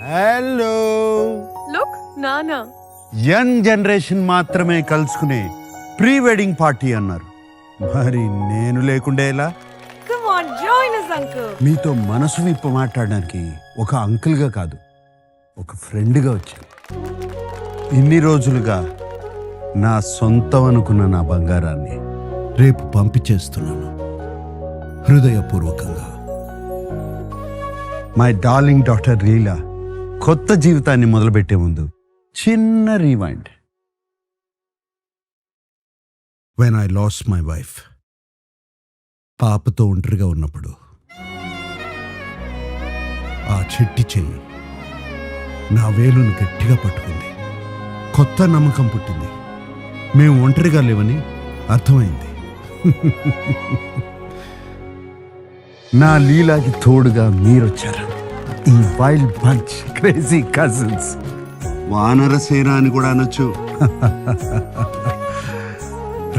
Hello. Look నానా. Young generation మాత్రమే కలుసుకునే ప్రీ వెడ్డింగ్ పార్టీ అన్నారు. మరి నేను లేకుండే ఎలా? Come on join us uncle. మీతో మనసు విప్ప మాట్లాడడానికి ఒక అంకుల్గా కాదు, ఒక ఫ్రెండ్గా వచ్చాను. ఇన్ని రోజులుగా నా సొంతం అనుకున్న నా బంగారాన్ని రేపు పంపించేస్తున్నాను హృదయపూర్వకంగా. మై డార్లింగ్ డాక్టర్ లీలా కొత్త జీవితాన్ని మొదలుపెట్టే ముందు చిన్న rewind. When I lost my wife, పాపతో ఒంటరిగా ఉన్నప్పుడు ఆ చెట్టి చెయ్యి నా వేలును గట్టిగా పట్టుకుంది. కొత్త నమ్మకం పుట్టింది. మేము ఒంటరిగా లేవని అర్థమైంది. నా లీలాకి తోడుగా మీరొచ్చారు. ఈ వైల్డ్ బంచ్ క్రేజీ కజిన్స్, వానరసేన అని కూడా అనొచ్చు.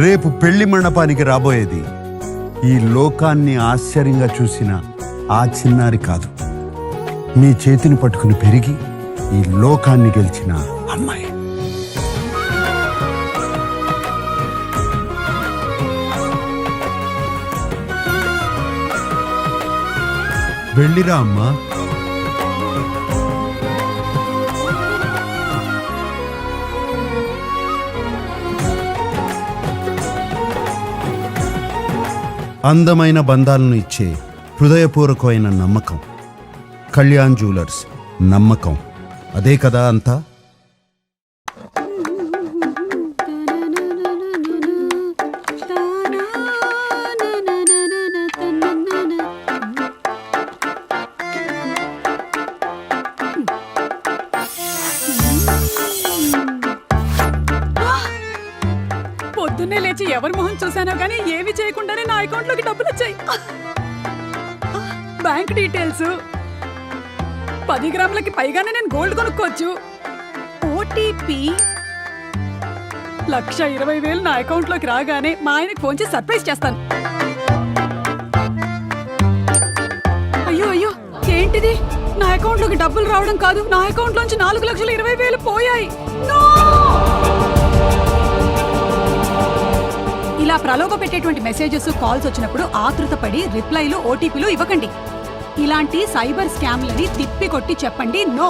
రేపు పెళ్లి మండపానికి రాబోయేది ఈ లోకాన్ని ఆశ్చర్యంగా చూసిన ఆ చిన్నారి కాదు, మీ చేతిని పట్టుకుని పెరిగి ఈ లోకాన్ని గెలిచిన అమ్మాయి. వెళ్ళిరా అమ్మా. అందమైన బంధాలను ఇచ్చే హృదయపూర్వకమైన నమ్మకం. కళ్యాణ్ జ్యువెలర్స్ నమ్మకం, అదే కదా అంతా. పొద్దున్నే లేచి ఎవరి మొహం చూసానో కానీ ఏవి చేయకుండానే నా అకౌంట్ లోకి డబ్బులు వచ్చాయి. బ్యాంక్ డీటెయిల్స్, 10 గ్రాములకి పైగానే నేను గోల్డ్ కొనుక్కోవచ్చు. ఓటీపీ 1,20,000 నా అకౌంట్ లోకి రాగానే మా ఆయనకి ఫోన్ చేసి సర్ప్రైజ్ చేస్తాను. అయ్యో అయ్యో, ఏంటిది? నా అకౌంట్ లోకి డబ్బులు రావడం కాదు, నా అకౌంట్ లోంచి 4,20,000 పోయాయి. ఇలా ప్రలోభ పెట్టేటువంటి మెసేజెస్, కాల్స్ వచ్చినప్పుడు ఆతృతపడి రిప్లైలు, ఓటీపీలు ఇవ్వకండి. ఇలాంటి సైబర్ స్కామ్లని తిప్పి కొట్టి చెప్పండి నో.